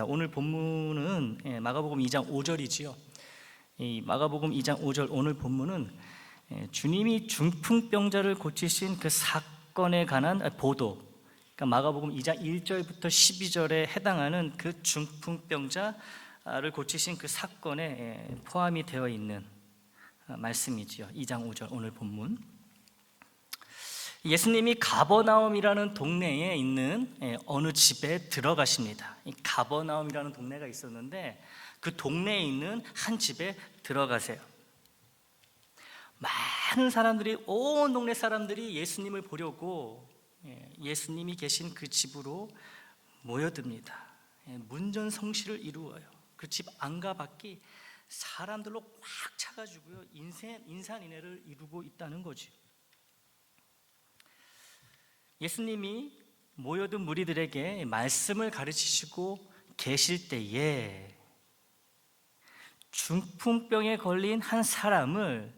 오늘 본문은 마가복음 2장 5절이지요. 이 마가복음 2장 5절 오늘 본문은 주님이 중풍병자를 고치신 그 사건에 관한 보도, 그러니까 마가복음 2장 1절부터 12절에 해당하는 그 중풍병자를 고치신 그 사건에 포함이 되어 있는 말씀이지요. 2장 5절 오늘 본문. 예수님이 가버나움이라는 동네에 있는 어느 집에 들어가십니다. 이 가버나움이라는 동네가 있었는데 그 동네에 있는 한 집에 들어가세요. 많은 사람들이, 온 동네 사람들이 예수님을 보려고 예수님이 계신 그 집으로 모여듭니다. 문전성시를 이루어요. 그 집 안과 밖이 사람들로 꽉 차가지고요, 인산인해를 이루고 있다는 거죠. 예수님이 모여든 무리들에게 말씀을 가르치시고 계실 때에 중풍병에 걸린 한 사람을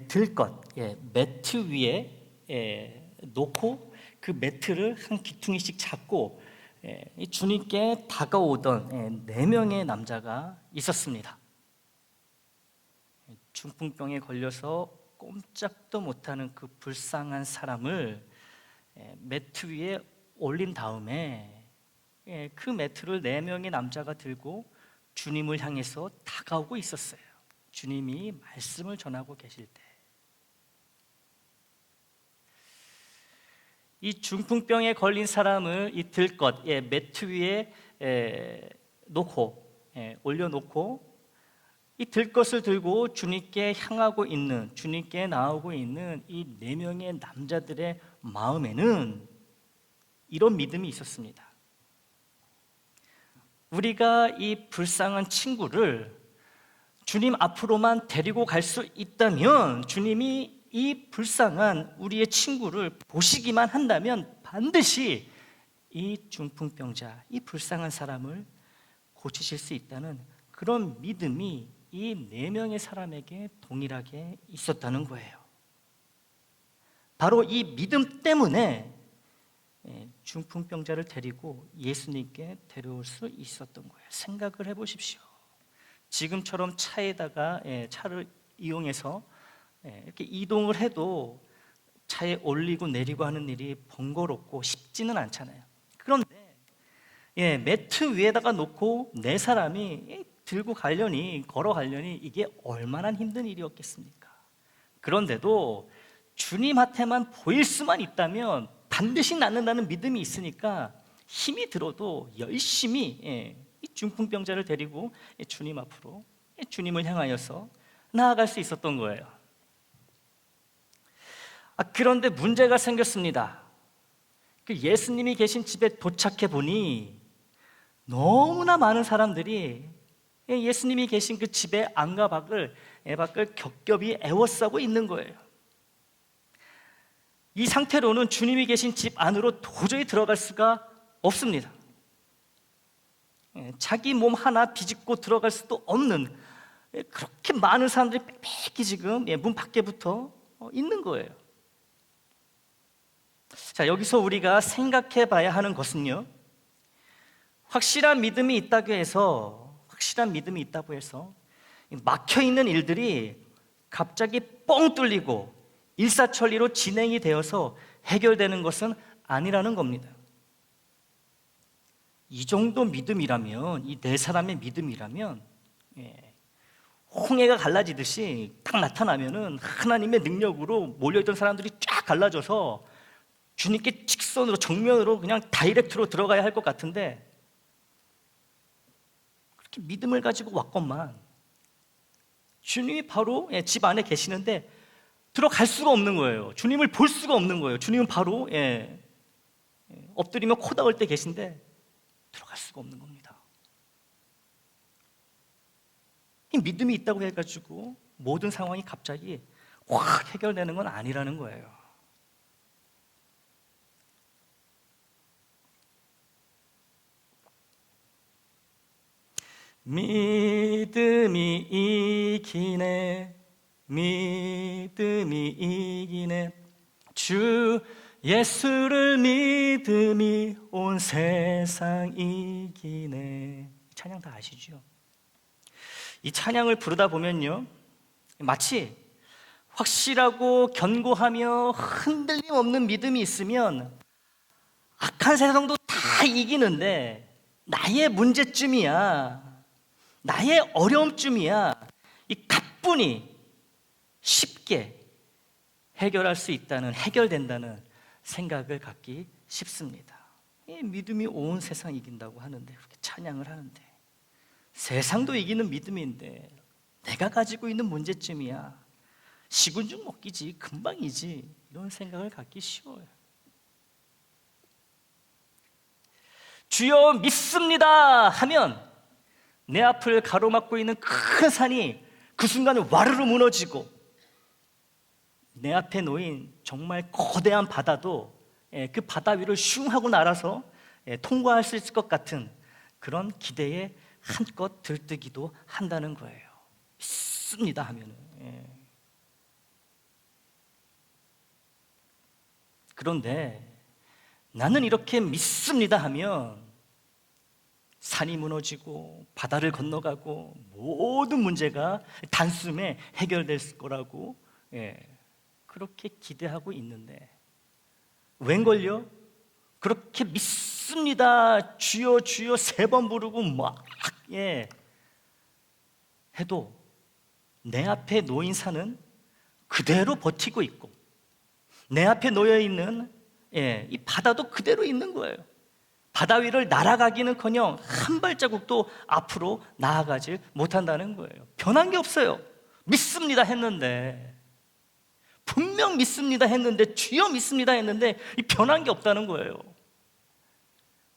들것 매트 위에 놓고 그 매트를 한 귀퉁이씩 잡고 주님께 다가오던 4명의 남자가 있었습니다. 중풍병에 걸려서 꼼짝도 못하는 그 불쌍한 사람을 매트 위에 올린 다음에 그 매트를 4명의 남자가 들고 주님을 향해서 다가오고 있었어요. 주님이 말씀을 전하고 계실 때 이 중풍병에 걸린 사람을 이 들것 매트 위에 올려놓고 이 들것을 들고 주님께 향하고 있는, 주님께 나오고 있는 이 4명의 남자들의 마음에는 이런 믿음이 있었습니다. 우리가 이 불쌍한 친구를 주님 앞으로만 데리고 갈 수 있다면, 주님이 이 불쌍한 우리의 친구를 보시기만 한다면 반드시 이 중풍병자, 이 불쌍한 사람을 고치실 수 있다는 그런 믿음이 이 4명의 사람에게 동일하게 있었다는 거예요. 바로 이 믿음 때문에 중풍병자를 데리고 예수님께 데려올 수 있었던 거예요. 생각을 해보십시오. 지금처럼 차에다가 차를 이용해서 이렇게 이동을 해도 차에 올리고 내리고 하는 일이 번거롭고 쉽지는 않잖아요. 그런데 매트 위에다가 놓고 4사람이 들고 가려니, 걸어가려니 이게 얼마나 힘든 일이었겠습니까? 그런데도 주님한테만 보일 수만 있다면 반드시 낫는다는 믿음이 있으니까 힘이 들어도 열심히 이 중풍병자를 데리고 주님 앞으로, 주님을 향하여서 나아갈 수 있었던 거예요. 그런데 문제가 생겼습니다. 그 예수님이 계신 집에 도착해 보니 너무나 많은 사람들이 예수님이 계신 그 집의 안과 밖을 겹겹이 에워싸고 있는 거예요. 이 상태로는 주님이 계신 집 안으로 도저히 들어갈 수가 없습니다. 자기 몸 하나 비집고 들어갈 수도 없는 그렇게 많은 사람들이 빽빽히 지금 문 밖에부터 있는 거예요. 자, 여기서 우리가 생각해 봐야 하는 것은요, 확실한 믿음이 있다고 해서 막혀있는 일들이 갑자기 뻥 뚫리고 일사천리로 진행이 되어서 해결되는 것은 아니라는 겁니다. 이 정도 믿음이라면, 이 4사람의 믿음이라면 홍해가 갈라지듯이 딱 나타나면은 하나님의 능력으로 몰려있던 사람들이 쫙 갈라져서 주님께 직선으로, 정면으로 그냥 다이렉트로 들어가야 할 것 같은데 그렇게 믿음을 가지고 왔건만 주님이 바로 집 안에 계시는데 들어갈 수가 없는 거예요. 주님을 볼 수가 없는 거예요. 주님은 바로 엎드리며 코 닥을 때 계신데 들어갈 수가 없는 겁니다. 이 믿음이 있다고 해가지고 모든 상황이 갑자기 확 해결되는 건 아니라는 거예요. 믿음이 이기네, 믿음이 이기네, 주 예수를 믿음이 온 세상 이기네. 찬양 다 아시죠? 이 찬양을 부르다 보면요, 마치 확실하고 견고하며 흔들림 없는 믿음이 있으면 악한 세상도 다 이기는데 나의 문제쯤이야, 나의 어려움쯤이야, 이 가뿐히 쉽게 해결할 수 있다는, 해결된다는 생각을 갖기 쉽습니다. 이 믿음이 온 세상 이긴다고 하는데, 그렇게 찬양을 하는데, 세상도 이기는 믿음인데 내가 가지고 있는 문제쯤이야, 식은 죽 먹기지, 금방이지, 이런 생각을 갖기 쉬워요. 주여 믿습니다 하면 내 앞을 가로막고 있는 큰 산이 그 순간에 와르르 무너지고, 내 앞에 놓인 정말 거대한 바다도 그 바다 위를 슝 하고 날아서 통과할 수 있을 것 같은 그런 기대에 한껏 들뜨기도 한다는 거예요. 믿습니다 하면은. 그런데 나는 이렇게 믿습니다 하면 산이 무너지고 바다를 건너가고 모든 문제가 단숨에 해결될 거라고 그렇게 기대하고 있는데, 웬걸요? 그렇게 믿습니다, 주여 주여 3번 부르고 막 해도 내 앞에 놓인 산은 그대로 버티고 있고, 내 앞에 놓여 있는 이 바다도 그대로 있는 거예요. 바다 위를 날아가기는커녕 한 발자국도 앞으로 나아가지 못한다는 거예요. 변한 게 없어요. 믿습니다 했는데, 분명 믿습니다 했는데, 주여 믿습니다 했는데 이 변한 게 없다는 거예요.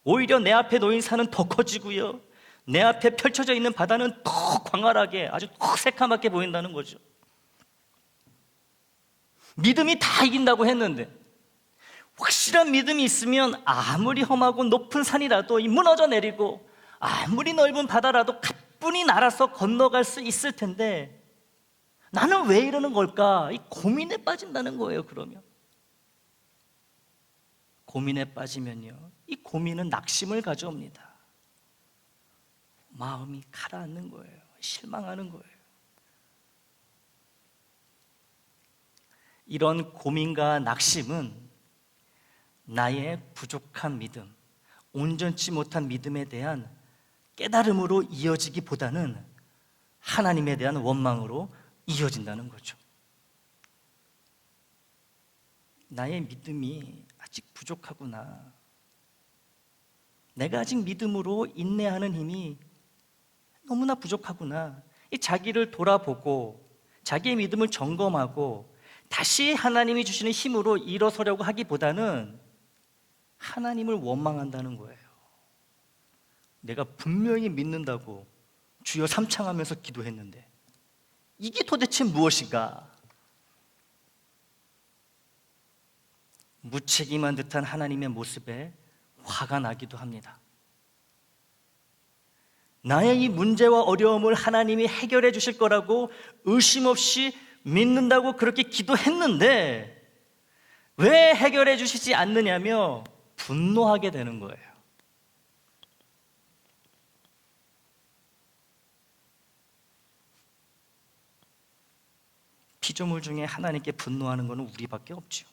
오히려 내 앞에 놓인 산은 더 커지고요, 내 앞에 펼쳐져 있는 바다는 더 광활하게, 아주 더 새카맣게 보인다는 거죠. 믿음이 다 이긴다고 했는데, 확실한 믿음이 있으면 아무리 험하고 높은 산이라도 무너져 내리고, 아무리 넓은 바다라도 가뿐히 날아서 건너갈 수 있을 텐데, 나는 왜 이러는 걸까? 이 고민에 빠진다는 거예요. 그러면 고민에 빠지면요, 이 고민은 낙심을 가져옵니다. 마음이 가라앉는 거예요. 실망하는 거예요. 이런 고민과 낙심은 나의 부족한 믿음, 온전치 못한 믿음에 대한 깨달음으로 이어지기보다는 하나님에 대한 원망으로 이어진다는 거죠. 나의 믿음이 아직 부족하구나, 내가 아직 믿음으로 인내하는 힘이 너무나 부족하구나, 이 자기를 돌아보고 자기의 믿음을 점검하고 다시 하나님이 주시는 힘으로 일어서려고 하기보다는 하나님을 원망한다는 거예요. 내가 분명히 믿는다고 주여 삼창하면서 기도했는데 이게 도대체 무엇인가? 무책임한 듯한 하나님의 모습에 화가 나기도 합니다. 나의 이 문제와 어려움을 하나님이 해결해 주실 거라고 의심 없이 믿는다고 그렇게 기도했는데 왜 해결해 주시지 않느냐며 분노하게 되는 거예요. 피조물 중에 하나님께 분노하는 것은 우리밖에 없죠.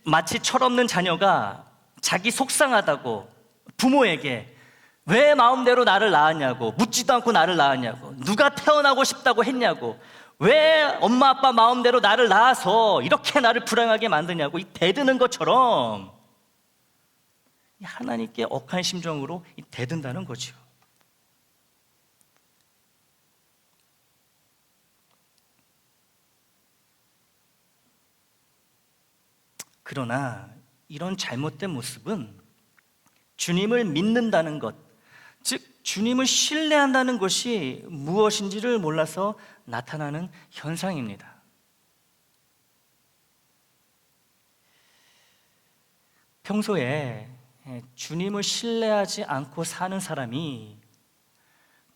마치 철없는 자녀가 자기 속상하다고 부모에게 왜 마음대로 나를 낳았냐고, 묻지도 않고 나를 낳았냐고, 누가 태어나고 싶다고 했냐고, 왜 엄마 아빠 마음대로 나를 낳아서 이렇게 나를 불행하게 만드냐고 대드는 것처럼 하나님께 억한 심정으로 대든다는 거죠. 그러나 이런 잘못된 모습은 주님을 믿는다는 것, 즉 주님을 신뢰한다는 것이 무엇인지를 몰라서 나타나는 현상입니다. 평소에 주님을 신뢰하지 않고 사는 사람이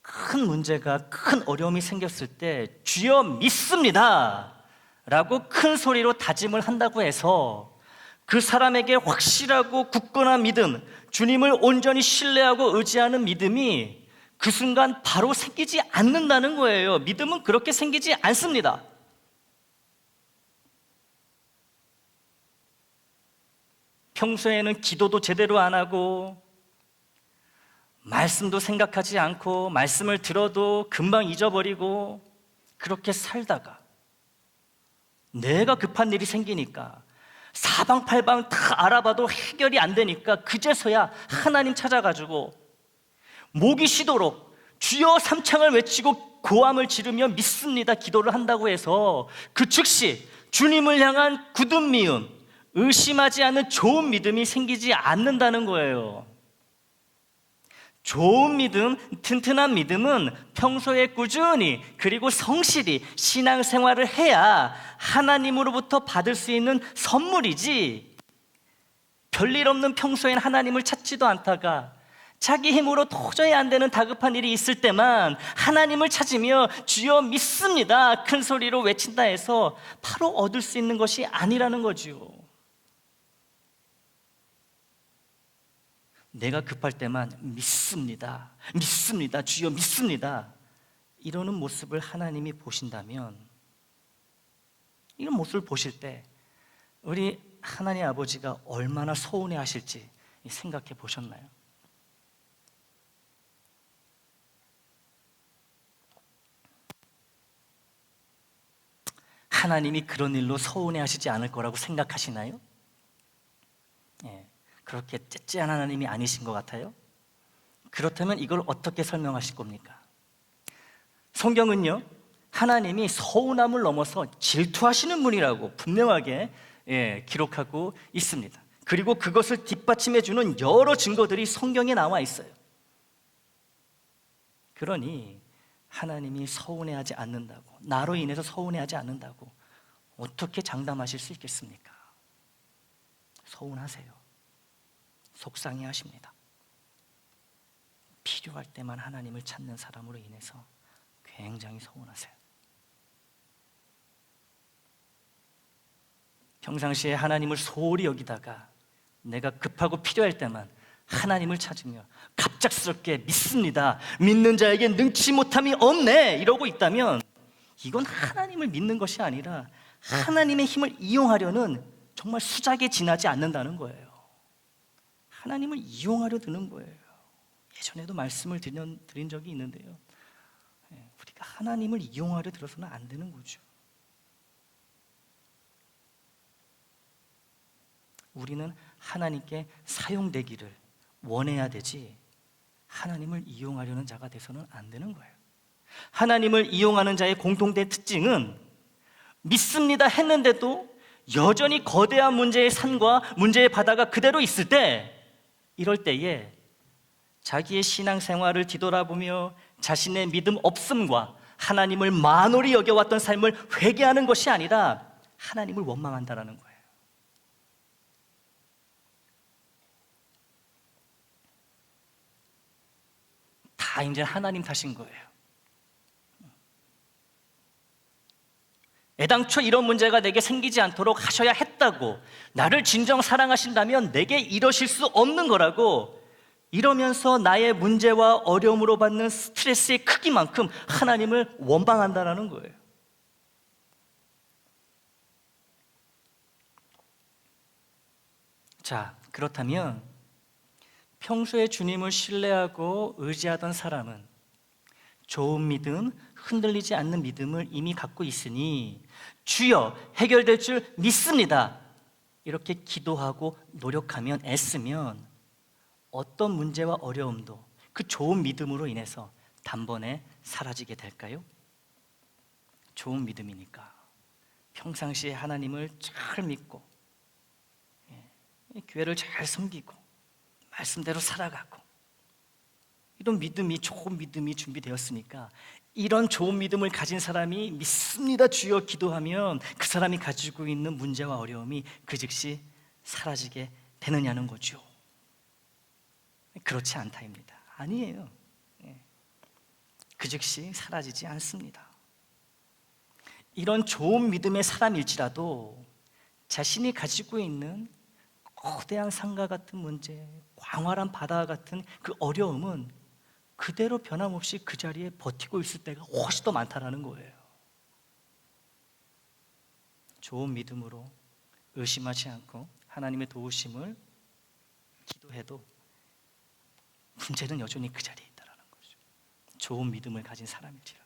큰 문제가, 큰 어려움이 생겼을 때 주여 믿습니다 라고 큰 소리로 다짐을 한다고 해서 그 사람에게 확실하고 굳건한 믿음, 주님을 온전히 신뢰하고 의지하는 믿음이 그 순간 바로 생기지 않는다는 거예요. 믿음은 그렇게 생기지 않습니다. 평소에는 기도도 제대로 안 하고 말씀도 생각하지 않고 말씀을 들어도 금방 잊어버리고 그렇게 살다가 내가 급한 일이 생기니까 사방팔방 다 알아봐도 해결이 안 되니까 그제서야 하나님 찾아가지고 목이 쉬도록 주여 삼창을 외치고 고함을 지르며 믿습니다 기도를 한다고 해서 그 즉시 주님을 향한 굳은 미움, 의심하지 않는 좋은 믿음이 생기지 않는다는 거예요. 좋은 믿음, 튼튼한 믿음은 평소에 꾸준히 그리고 성실히 신앙생활을 해야 하나님으로부터 받을 수 있는 선물이지, 별일 없는 평소엔 하나님을 찾지도 않다가 자기 힘으로 도저히 안 되는 다급한 일이 있을 때만 하나님을 찾으며 주여 믿습니다 큰 소리로 외친다 해서 바로 얻을 수 있는 것이 아니라는 거지요. 내가 급할 때만 믿습니다, 믿습니다, 주여 믿습니다 이러는 모습을 하나님이 보신다면, 이런 모습을 보실 때 우리 하나님 아버지가 얼마나 서운해 하실지 생각해 보셨나요? 하나님이 그런 일로 서운해 하시지 않을 거라고 생각하시나요? 그렇게 째째한 하나님이 아니신 것 같아요. 그렇다면 이걸 어떻게 설명하실 겁니까? 성경은요, 하나님이 서운함을 넘어서 질투하시는 분이라고 분명하게 기록하고 있습니다. 그리고 그것을 뒷받침해주는 여러 증거들이 성경에 나와 있어요. 그러니 하나님이 서운해하지 않는다고, 나로 인해서 서운해하지 않는다고 어떻게 장담하실 수 있겠습니까? 서운하세요. 속상해 하십니다. 필요할 때만 하나님을 찾는 사람으로 인해서 굉장히 서운하세요. 평상시에 하나님을 소홀히 여기다가 내가 급하고 필요할 때만 하나님을 찾으며 갑작스럽게 믿습니다, 믿는 자에게 능치 못함이 없네 이러고 있다면 이건 하나님을 믿는 것이 아니라 하나님의 힘을 이용하려는 정말 수작에 지나지 않는다는 거예요. 하나님을 이용하려 드는 거예요. 예전에도 말씀을 드린 적이 있는데요, 우리가 하나님을 이용하려 들어서는 안 되는 거죠. 우리는 하나님께 사용되기를 원해야 되지 하나님을 이용하려는 자가 돼서는 안 되는 거예요. 하나님을 이용하는 자의 공통된 특징은 믿습니다 했는데도 여전히 거대한 문제의 산과 문제의 바다가 그대로 있을 때, 이럴 때에 자기의 신앙생활을 뒤돌아보며 자신의 믿음 없음과 하나님을 만홀히 여겨왔던 삶을 회개하는 것이 아니라 하나님을 원망한다는 거예요. 다 이제 하나님 탓인 거예요. 애당초 이런 문제가 내게 생기지 않도록 하셔야 했다고, 나를 진정 사랑하신다면 내게 이러실 수 없는 거라고, 이러면서 나의 문제와 어려움으로 받는 스트레스의 크기만큼 하나님을 원망한다는 거예요. 자, 그렇다면 평소에 주님을 신뢰하고 의지하던 사람은 좋은 믿음, 흔들리지 않는 믿음을 이미 갖고 있으니 주여 해결될 줄 믿습니다 이렇게 기도하고 노력하면, 애쓰면 어떤 문제와 어려움도 그 좋은 믿음으로 인해서 단번에 사라지게 될까요? 좋은 믿음이니까 평상시에 하나님을 잘 믿고 교회를 잘 섬기고 말씀대로 살아가고, 이런 믿음이, 좋은 믿음이 준비되었으니까 이런 좋은 믿음을 가진 사람이 믿습니다 주여 기도하면 그 사람이 가지고 있는 문제와 어려움이 그 즉시 사라지게 되느냐는 거죠. 그렇지 않다입니다. 아니에요. 그 즉시 사라지지 않습니다. 이런 좋은 믿음의 사람일지라도 자신이 가지고 있는 거대한 산과 같은 문제, 광활한 바다와 같은 그 어려움은 그대로 변함없이 그 자리에 버티고 있을 때가 훨씬 더 많다라는 거예요. 좋은 믿음으로 의심하지 않고 하나님의 도우심을 기도해도 문제는 여전히 그 자리에 있다는 거죠. 좋은 믿음을 가진 사람일지라도.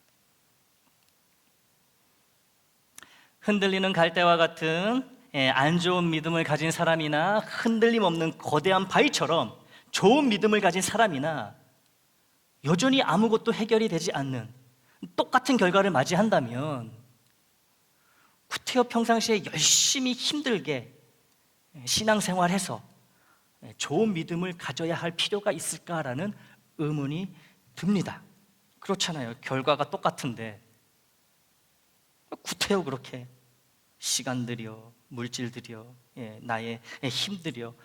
흔들리는 갈대와 같은 안 좋은 믿음을 가진 사람이나 흔들림 없는 거대한 바위처럼 좋은 믿음을 가진 사람이나 여전히 아무것도 해결이 되지 않는 똑같은 결과를 맞이한다면 구태여 평상시에 열심히 힘들게 신앙생활해서 좋은 믿음을 가져야 할 필요가 있을까라는 의문이 듭니다. 그렇잖아요. 결과가 똑같은데 구태여 그렇게 시간 들여, 물질 들여, 나의 힘 들여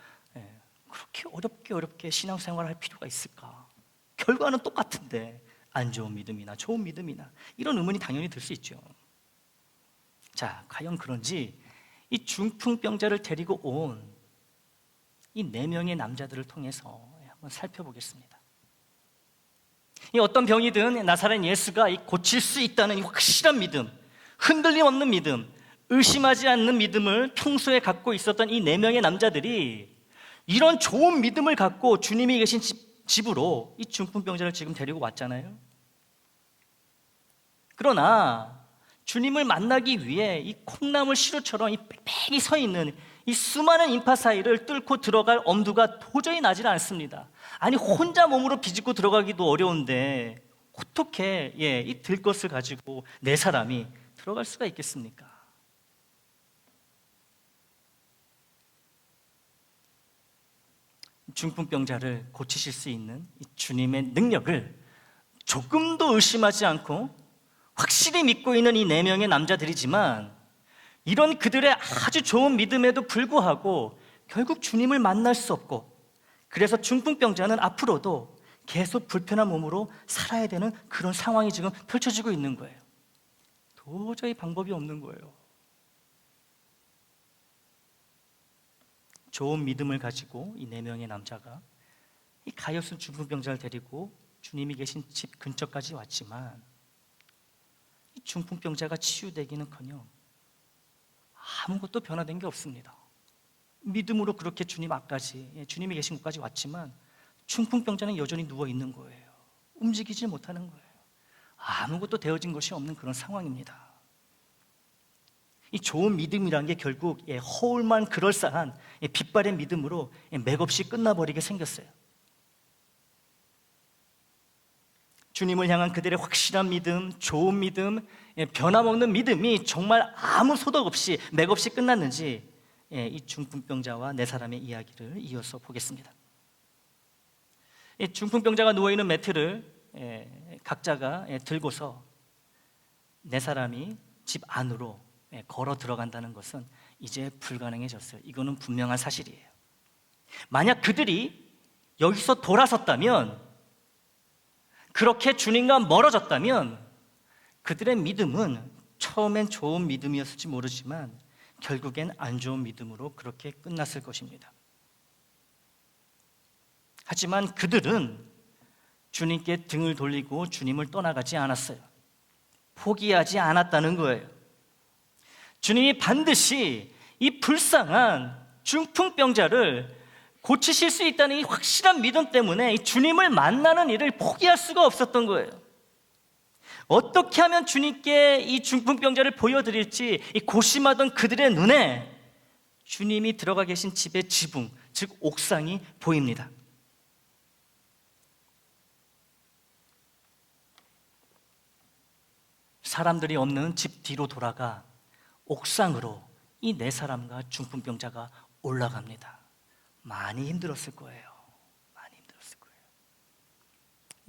그렇게 어렵게 신앙생활할 필요가 있을까? 결과는 똑같은데 안 좋은 믿음이나 좋은 믿음이나 이런 의문이 당연히 들 수 있죠. 자, 과연 그런지 이 중풍병자를 데리고 온 이 4명의 남자들을 통해서 한번 살펴보겠습니다. 이 어떤 병이든 나사렛 예수가 고칠 수 있다는 이 확실한 믿음, 흔들림 없는 믿음, 의심하지 않는 믿음을 평소에 갖고 있었던 이 4명의 남자들이 이런 좋은 믿음을 갖고 주님이 계신 집으로 이 중풍병자를 지금 데리고 왔잖아요. 그러나 주님을 만나기 위해 이 콩나물 시루처럼 이 빽빽이 서 있는 이 수많은 인파 사이를 뚫고 들어갈 엄두가 도저히 나질 않습니다. 아니 혼자 몸으로 비집고 들어가기도 어려운데 어떻게 이 들것을 가지고 4사람이 들어갈 수가 있겠습니까? 중풍병자를 고치실 수 있는 이 주님의 능력을 조금도 의심하지 않고 확실히 믿고 있는 이 4명의 남자들이지만 이런 그들의 아주 좋은 믿음에도 불구하고 결국 주님을 만날 수 없고 그래서 중풍병자는 앞으로도 계속 불편한 몸으로 살아야 되는 그런 상황이 지금 펼쳐지고 있는 거예요. 도저히 방법이 없는 거예요. 좋은 믿음을 가지고 이 4명의 남자가 이 가엾은 중풍병자를 데리고 주님이 계신 집 근처까지 왔지만 이 중풍병자가 치유되기는커녕 아무것도 변화된 게 없습니다. 믿음으로 그렇게 주님 앞까지, 주님이 계신 곳까지 왔지만 중풍병자는 여전히 누워 있는 거예요. 움직이지 못하는 거예요. 아무것도 되어진 것이 없는 그런 상황입니다. 이 좋은 믿음이란 게 결국 허울만 그럴싸한 빛바랜 믿음으로 맥없이 끝나버리게 생겼어요. 주님을 향한 그들의 확실한 믿음, 좋은 믿음, 변함없는 믿음이 정말 아무 소득 없이 맥없이 끝났는지 이 중풍병자와 4사람의 이야기를 이어서 보겠습니다. 이 중풍병자가 누워있는 매트를 각자가 들고서 4사람이 집 안으로 걸어 들어간다는 것은 이제 불가능해졌어요. 이거는 분명한 사실이에요. 만약 그들이 여기서 돌아섰다면, 그렇게 주님과 멀어졌다면 그들의 믿음은 처음엔 좋은 믿음이었을지 모르지만 결국엔 안 좋은 믿음으로 그렇게 끝났을 것입니다. 하지만 그들은 주님께 등을 돌리고 주님을 떠나가지 않았어요. 포기하지 않았다는 거예요. 주님이 반드시 이 불쌍한 중풍병자를 고치실 수 있다는 이 확실한 믿음 때문에 이 주님을 만나는 일을 포기할 수가 없었던 거예요. 어떻게 하면 주님께 이 중풍병자를 보여드릴지 이 고심하던 그들의 눈에 주님이 들어가 계신 집의 지붕, 즉 옥상이 보입니다. 사람들이 없는 집 뒤로 돌아가 옥상으로 이 4사람과 중풍병자가 올라갑니다. 많이 힘들었을 거예요. 많이 힘들었을 거예요.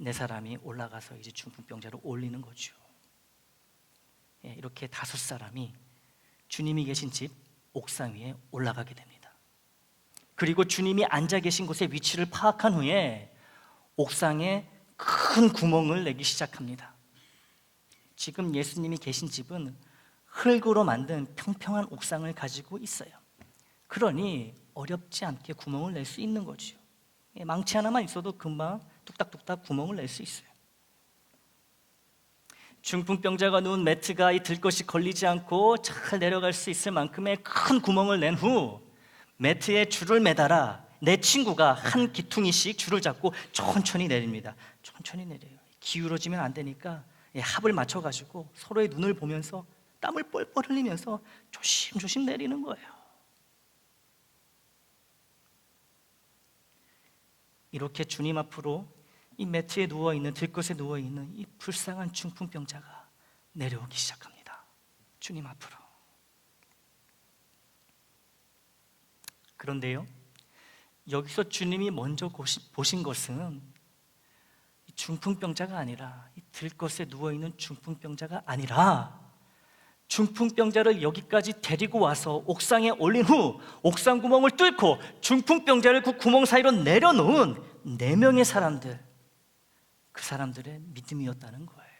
4사람이 올라가서 이제 중풍병자를 올리는 거죠. 이렇게 5사람이 주님이 계신 집 옥상 위에 올라가게 됩니다. 그리고 주님이 앉아 계신 곳의 위치를 파악한 후에 옥상에 큰 구멍을 내기 시작합니다. 지금 예수님이 계신 집은 흙으로 만든 평평한 옥상을 가지고 있어요. 그러니 어렵지 않게 구멍을 낼 수 있는 거죠. 망치 하나만 있어도 금방 뚝딱뚝딱 구멍을 낼 수 있어요. 중풍병자가 누운 매트가 이 들것이 걸리지 않고 잘 내려갈 수 있을 만큼의 큰 구멍을 낸 후 매트에 줄을 매달아 내 친구가 한 기퉁이씩 줄을 잡고 천천히 내립니다. 천천히 내려요. 기울어지면 안 되니까 합을 맞춰가지고 서로의 눈을 보면서 땀을 뻘뻘 흘리면서 조심조심 내리는 거예요. 이렇게 주님 앞으로 이 매트에 누워있는, 들것에 누워있는 이 불쌍한 중풍병자가 내려오기 시작합니다. 주님 앞으로. 그런데요, 여기서 주님이 먼저 보신 것은 이 중풍병자가 아니라, 이 들것에 누워있는 중풍병자가 아니라 중풍병자를 여기까지 데리고 와서 옥상에 올린 후 옥상 구멍을 뚫고 중풍병자를 그 구멍 사이로 내려놓은 4명의 사람들, 그 사람들의 믿음이었다는 거예요.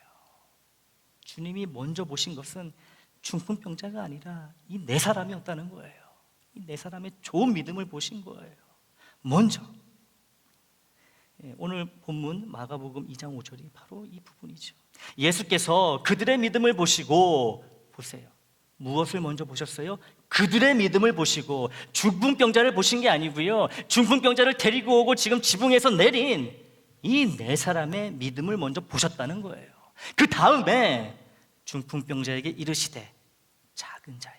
주님이 먼저 보신 것은 중풍병자가 아니라 이 4사람이었다는 거예요. 이 4사람의 좋은 믿음을 보신 거예요. 먼저. 오늘 본문 마가복음 2장 5절이 바로 이 부분이죠. 예수께서 그들의 믿음을 보시고, 보세요, 무엇을 먼저 보셨어요? 그들의 믿음을 보시고, 중풍병자를 보신 게 아니고요, 중풍병자를 데리고 오고 지금 지붕에서 내린 이 4사람의 믿음을 먼저 보셨다는 거예요. 그 다음에 중풍병자에게 이르시되 작은 자야,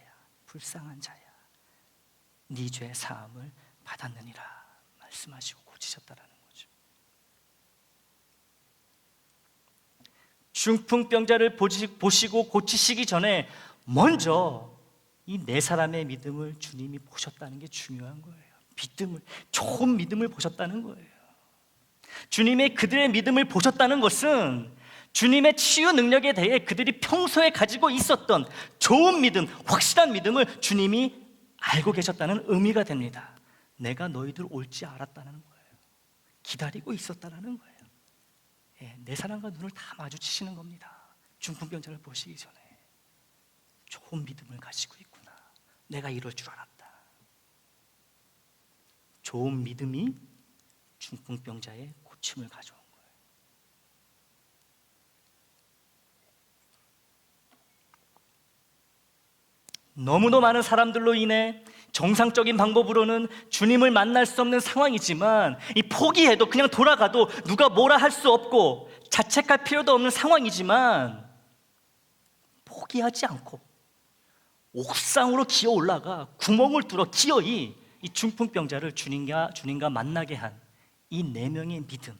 불쌍한 자야, 네 죄 사함을 받았느니라 말씀하시고 고치셨다라는 거죠. 중풍병자를 보시고 고치시기 전에 먼저 이 4사람의 믿음을 주님이 보셨다는 게 중요한 거예요. 믿음을, 좋은 믿음을 보셨다는 거예요. 주님의 그들의 믿음을 보셨다는 것은 주님의 치유 능력에 대해 그들이 평소에 가지고 있었던 좋은 믿음, 확실한 믿음을 주님이 알고 계셨다는 의미가 됩니다. 내가 너희들 올지 알았다는 거예요. 기다리고 있었다는 거예요. 4사람과 눈을 다 마주치시는 겁니다. 중풍병자를 보시기 전에 좋은 믿음을 가지고 있구나, 내가 이럴 줄 알았다. 좋은 믿음이 중풍병자의 고침을 가져온 거예요. 너무도 많은 사람들로 인해 정상적인 방법으로는 주님을 만날 수 없는 상황이지만, 이 포기해도 그냥 돌아가도 누가 뭐라 할 수 없고 자책할 필요도 없는 상황이지만, 포기하지 않고 옥상으로 기어 올라가 구멍을 뚫어 기어이 이 중풍병자를 주님과 만나게 한 이 4명의 믿음,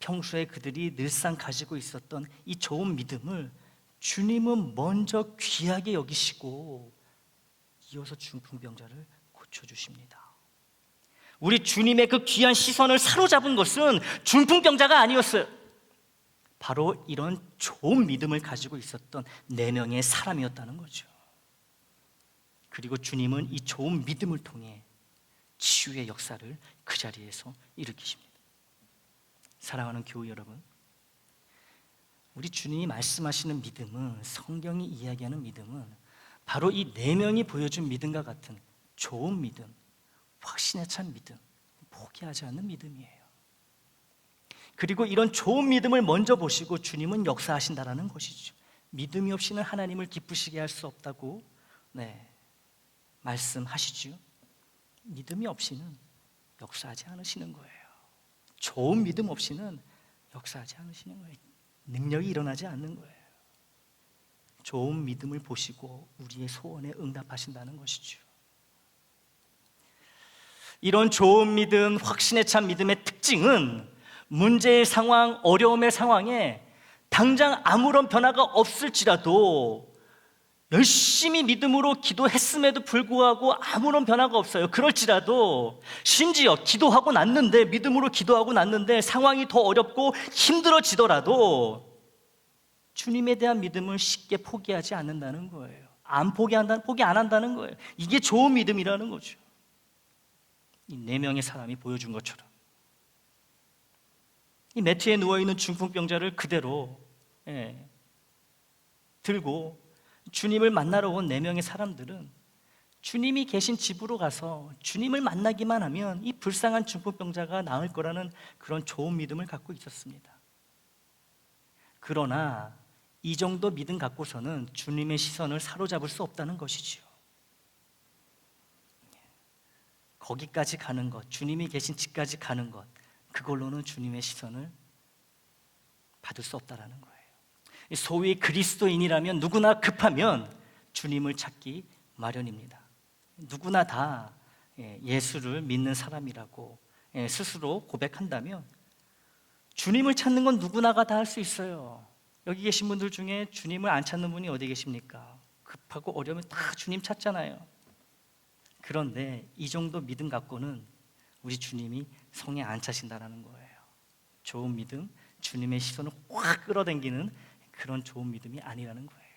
평소에 그들이 늘상 가지고 있었던 이 좋은 믿음을 주님은 먼저 귀하게 여기시고 이어서 중풍병자를 고쳐주십니다. 우리 주님의 그 귀한 시선을 사로잡은 것은 중풍병자가 아니었어요. 바로 이런 좋은 믿음을 가지고 있었던 4명의 사람이었다는 거죠. 그리고 주님은 이 좋은 믿음을 통해 치유의 역사를 그 자리에서 일으키십니다. 사랑하는 교우 여러분, 우리 주님이 말씀하시는 믿음은, 성경이 이야기하는 믿음은 바로 이 4명이 보여준 믿음과 같은 좋은 믿음, 확신에 찬 믿음, 포기하지 않는 믿음이에요. 그리고 이런 좋은 믿음을 먼저 보시고 주님은 역사하신다라는 것이죠. 믿음이 없이는 하나님을 기쁘시게 할 수 없다고 말씀하시죠. 믿음이 없이는 역사하지 않으시는 거예요. 좋은 믿음 없이는 역사하지 않으시는 거예요. 능력이 일어나지 않는 거예요. 좋은 믿음을 보시고 우리의 소원에 응답하신다는 것이죠. 이런 좋은 믿음, 확신에 찬 믿음의 특징은 문제의 상황, 어려움의 상황에 당장 아무런 변화가 없을지라도 열심히 믿음으로 기도했음에도 불구하고 아무런 변화가 없어요. 그럴지라도 심지어 기도하고 났는데, 믿음으로 기도하고 났는데 상황이 더 어렵고 힘들어지더라도 주님에 대한 믿음을 쉽게 포기하지 않는다는 거예요. 포기 안 한다는 거예요. 이게 좋은 믿음이라는 거죠. 이 4명의 사람이 보여준 것처럼 이 매트에 누워있는 중풍병자를 그대로 들고 주님을 만나러 온 4명의 사람들은 주님이 계신 집으로 가서 주님을 만나기만 하면 이 불쌍한 중풍병자가 나을 거라는 그런 좋은 믿음을 갖고 있었습니다. 그러나 이 정도 믿음 갖고서는 주님의 시선을 사로잡을 수 없다는 것이지요. 거기까지 가는 것, 주님이 계신 집까지 가는 것, 그걸로는 주님의 시선을 받을 수 없다라는 거예요. 소위 그리스도인이라면 누구나 급하면 주님을 찾기 마련입니다. 누구나 다 예수를 믿는 사람이라고 스스로 고백한다면 주님을 찾는 건 누구나가 다 할 수 있어요. 여기 계신 분들 중에 주님을 안 찾는 분이 어디 계십니까? 급하고 어려우면 다 주님 찾잖아요. 그런데 이 정도 믿음 갖고는 우리 주님이 성에 안 차신다는 거예요. 좋은 믿음, 주님의 시선을 확 끌어당기는 그런 좋은 믿음이 아니라는 거예요.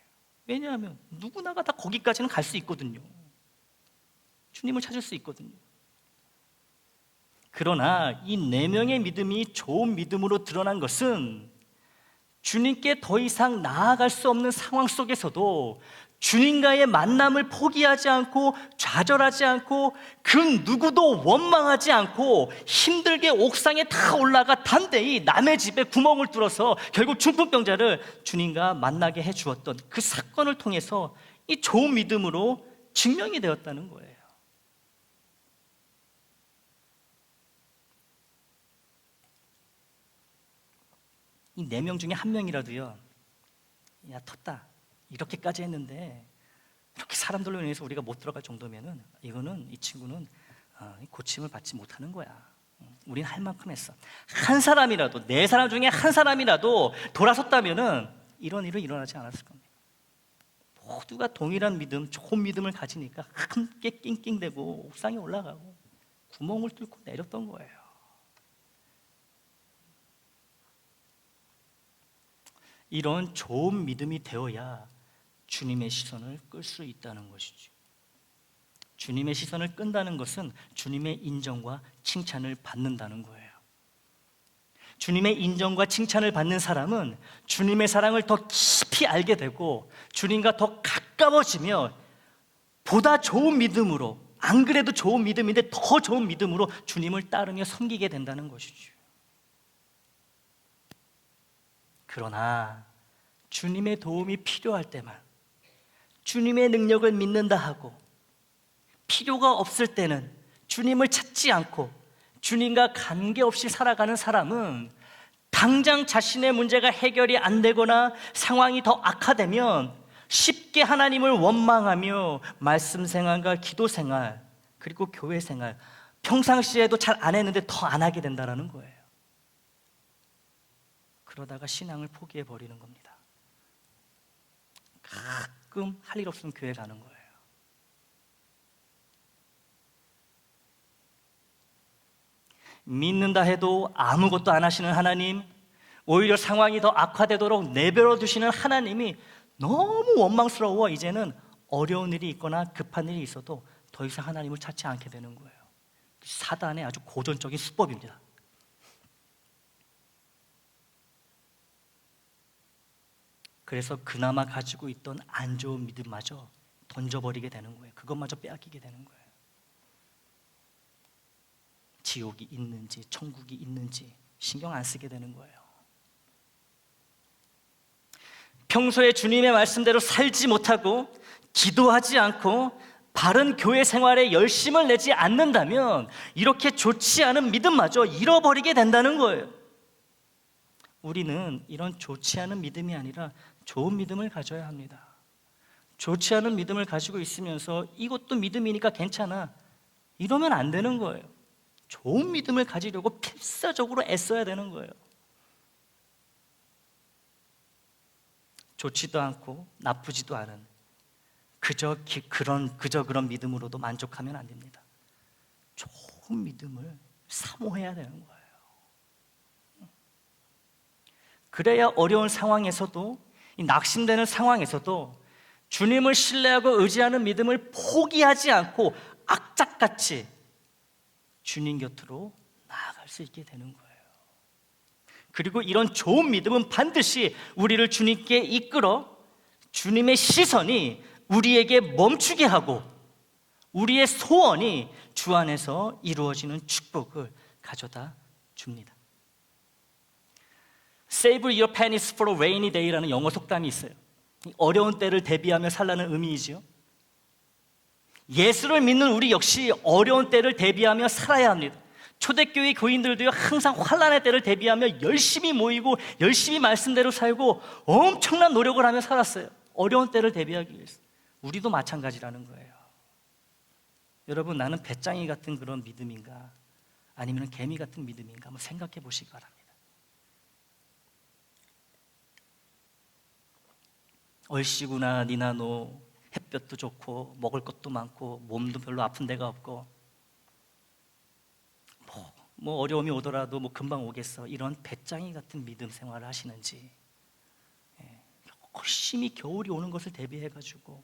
왜냐하면 누구나가 다 거기까지는 갈 수 있거든요. 주님을 찾을 수 있거든요. 그러나 이 4명의 믿음이 좋은 믿음으로 드러난 것은 주님께 더 이상 나아갈 수 없는 상황 속에서도 주님과의 만남을 포기하지 않고 좌절하지 않고 그 누구도 원망하지 않고 힘들게 옥상에 다 올라가 담대히 남의 집에 구멍을 뚫어서 결국 중풍병자를 주님과 만나게 해주었던 그 사건을 통해서 이 좋은 믿음으로 증명이 되었다는 거예요. 이 4명 중에 1명이라도요, 야 텄다, 이렇게까지 했는데 이렇게 사람들로 인해서 우리가 못 들어갈 정도면은 이거는 이 친구는 고침을 받지 못하는 거야. 우린 할 만큼 했어. 한 사람이라도, 4사람 중에 한 사람이라도 돌아섰다면은 이런 일은 일어나지 않았을 겁니다. 모두가 동일한 믿음, 좋은 믿음을 가지니까 함께 낑낑대고 옥상에 올라가고 구멍을 뚫고 내렸던 거예요. 이런 좋은 믿음이 되어야 주님의 시선을 끌 수 있다는 것이죠. 주님의 시선을 끈다는 것은 주님의 인정과 칭찬을 받는다는 거예요. 주님의 인정과 칭찬을 받는 사람은 주님의 사랑을 더 깊이 알게 되고 주님과 더 가까워지며 보다 좋은 믿음으로, 안 그래도 좋은 믿음인데 더 좋은 믿음으로 주님을 따르며 섬기게 된다는 것이죠. 그러나 주님의 도움이 필요할 때만, 주님의 능력을 믿는다 하고 필요가 없을 때는 주님을 찾지 않고 주님과 관계없이 살아가는 사람은 당장 자신의 문제가 해결이 안 되거나 상황이 더 악화되면 쉽게 하나님을 원망하며 말씀 생활과 기도 생활, 그리고 교회 생활, 평상시에도 잘 안 했는데 더 안 하게 된다는 거예요. 그러다가 신앙을 포기해 버리는 겁니다. 가끔 할 일 없으면 교회 가는 거예요. 믿는다 해도 아무것도 안 하시는 하나님, 오히려 상황이 더 악화되도록 내버려 두시는 하나님이 너무 원망스러워 이제는 어려운 일이 있거나 급한 일이 있어도 더 이상 하나님을 찾지 않게 되는 거예요. 사단의 아주 고전적인 수법입니다. 그래서 그나마 가지고 있던 안 좋은 믿음마저 던져버리게 되는 거예요. 그것마저 빼앗기게 되는 거예요. 지옥이 있는지 천국이 있는지 신경 안 쓰게 되는 거예요. 평소에 주님의 말씀대로 살지 못하고 기도하지 않고 바른 교회 생활에 열심을 내지 않는다면 이렇게 좋지 않은 믿음마저 잃어버리게 된다는 거예요. 우리는 이런 좋지 않은 믿음이 아니라 좋은 믿음을 가져야 합니다. 좋지 않은 믿음을 가지고 있으면서 이것도 믿음이니까 괜찮아, 이러면 안 되는 거예요. 좋은 믿음을 가지려고 필사적으로 애써야 되는 거예요. 좋지도 않고 나쁘지도 않은 그저 그런 믿음으로도 만족하면 안 됩니다. 좋은 믿음을 사모해야 되는 거예요. 그래야 어려운 상황에서도, 이 낙심되는 상황에서도 주님을 신뢰하고 의지하는 믿음을 포기하지 않고 악착같이 주님 곁으로 나아갈 수 있게 되는 거예요. 그리고 이런 좋은 믿음은 반드시 우리를 주님께 이끌어 주님의 시선이 우리에게 멈추게 하고 우리의 소원이 주 안에서 이루어지는 축복을 가져다 줍니다. Save your pennies for a rainy day라는 영어 속담이 있어요. 어려운 때를 대비하며 살라는 의미이지요. 예수를 믿는 우리 역시 어려운 때를 대비하며 살아야 합니다. 초대교회 교인들도요, 항상 환난의 때를 대비하며 열심히 모이고 열심히 말씀대로 살고 엄청난 노력을 하며 살았어요. 어려운 때를 대비하기 위해서. 우리도 마찬가지라는 거예요. 여러분, 나는 배짱이 같은 그런 믿음인가 아니면 개미 같은 믿음인가 한번 생각해 보시기 바랍니다. 얼씨구나 니나 노, 햇볕도 좋고 먹을 것도 많고 몸도 별로 아픈 데가 없고 뭐 어려움이 오더라도 뭐 금방 오겠어, 이런 배짱이 같은 믿음 생활을 하시는지, 열심히 겨울이 오는 것을 대비해가지고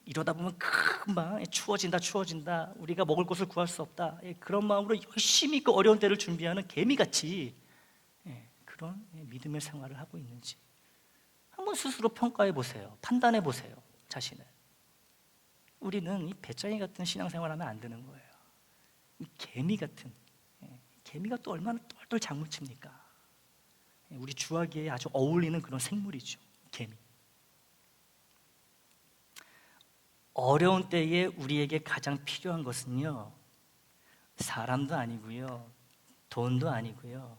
이러다 보면 금방 추워진다, 우리가 먹을 것을 구할 수 없다, 그런 마음으로 열심히 그 어려운 때를 준비하는 개미같이 그런 믿음의 생활을 하고 있는지 한번 스스로 평가해 보세요. 판단해 보세요, 자신을. 우리는 이 배짱이 같은 신앙생활을 하면 안 되는 거예요. 이 개미 같은, 개미가 또 얼마나 똘똘 장물칩니까? 우리 주화기에 아주 어울리는 그런 생물이죠, 개미. 어려운 때에 우리에게 가장 필요한 것은요, 사람도 아니고요, 돈도 아니고요,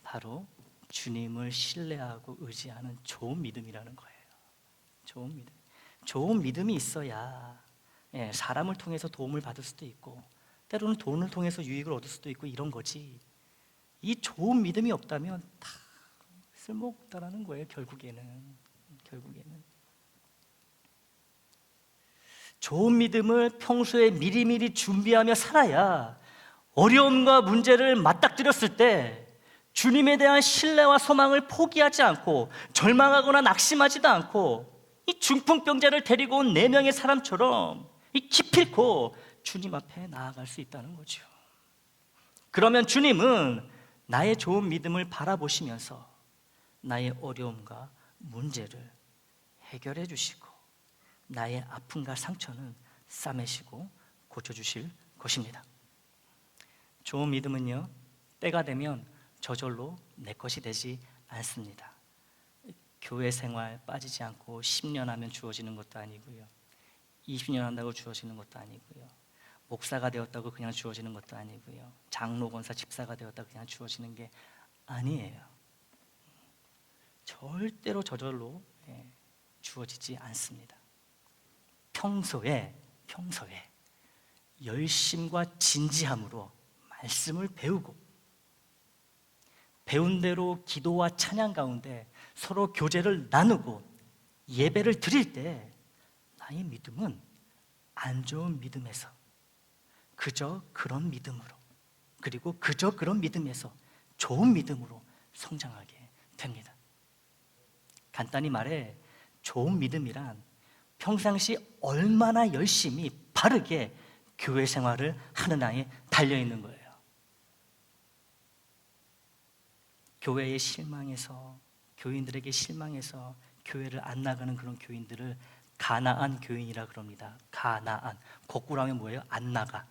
바로 주님을 신뢰하고 의지하는 좋은 믿음이라는 거예요. 좋은 믿음. 좋은 믿음이 있어야 사람을 통해서 도움을 받을 수도 있고 때로는 돈을 통해서 유익을 얻을 수도 있고 이런 거지, 이 좋은 믿음이 없다면 다 쓸모없다라는 거예요. 결국에는 좋은 믿음을 평소에 미리미리 준비하며 살아야 어려움과 문제를 맞닥뜨렸을 때 주님에 대한 신뢰와 소망을 포기하지 않고 절망하거나 낙심하지도 않고 이 중풍병자를 데리고 온 4명의 사람처럼 이 기필코 주님 앞에 나아갈 수 있다는 거죠. 그러면 주님은 나의 좋은 믿음을 바라보시면서 나의 어려움과 문제를 해결해 주시고 나의 아픔과 상처는 싸매시고 고쳐주실 것입니다. 좋은 믿음은요, 때가 되면 저절로 내 것이 되지 않습니다. 교회 생활 빠지지 않고 10년 하면 주어지는 것도 아니고요, 20년 한다고 주어지는 것도 아니고요, 목사가 되었다고 그냥 주어지는 것도 아니고요, 장로, 권사, 집사가 되었다고 그냥 주어지는 게 아니에요. 절대로 저절로 주어지지 않습니다. 평소에 열심과 진지함으로 말씀을 배우고 배운 대로 기도와 찬양 가운데 서로 교제를 나누고 예배를 드릴 때 나의 믿음은 안 좋은 믿음에서 그저 그런 믿음으로, 그리고 그저 그런 믿음에서 좋은 믿음으로 성장하게 됩니다. 간단히 말해 좋은 믿음이란 평상시 얼마나 열심히 바르게 교회 생활을 하느냐에 달려있는 거예요. 교회에 실망해서, 교인들에게 실망해서 교회를 안 나가는 그런 교인들을 가나안 교인이라 그럽니다. 가나안, 거꾸로 하면 뭐예요? 안 나가.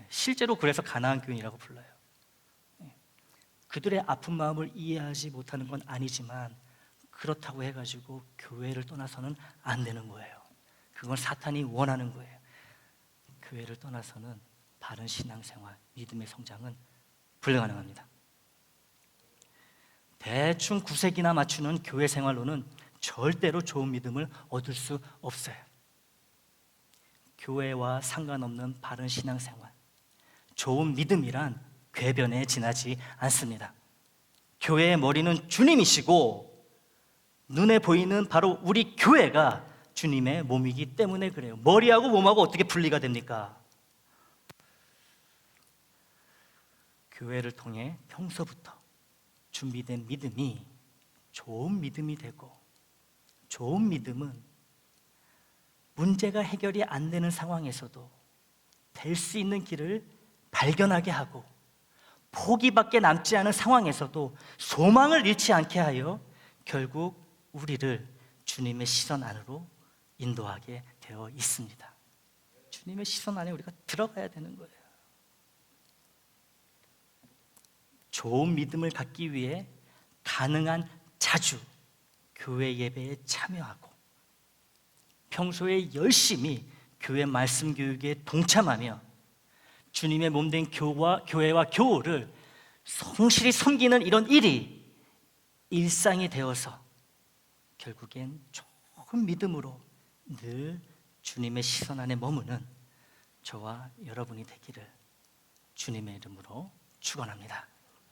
실제로 그래서 가나안 교인이라고 불러요. 그들의 아픈 마음을 이해하지 못하는 건 아니지만 그렇다고 해가지고 교회를 떠나서는 안 되는 거예요. 그건 사탄이 원하는 거예요. 교회를 떠나서는 바른 신앙생활, 믿음의 성장은 불가능합니다. 대충 구색이나 맞추는 교회 생활로는 절대로 좋은 믿음을 얻을 수 없어요. 교회와 상관없는 바른 신앙생활, 좋은 믿음이란 궤변에 지나지 않습니다. 교회의 머리는 주님이시고 눈에 보이는 바로 우리 교회가 주님의 몸이기 때문에 그래요. 머리하고 몸하고 어떻게 분리가 됩니까? 교회를 통해 평소부터 준비된 믿음이 좋은 믿음이 되고, 좋은 믿음은 문제가 해결이 안 되는 상황에서도 될 수 있는 길을 발견하게 하고, 포기밖에 남지 않은 상황에서도 소망을 잃지 않게 하여 결국 우리를 주님의 시선 안으로 인도하게 되어 있습니다. 주님의 시선 안에 우리가 들어가야 되는 거예요. 좋은 믿음을 갖기 위해 가능한 자주 교회 예배에 참여하고 평소에 열심히 교회 말씀 교육에 동참하며 주님의 몸된 교회와 교우를 성실히 섬기는 이런 일이 일상이 되어서 결국엔 좋은 믿음으로 늘 주님의 시선 안에 머무는 저와 여러분이 되기를 주님의 이름으로 축원합니다.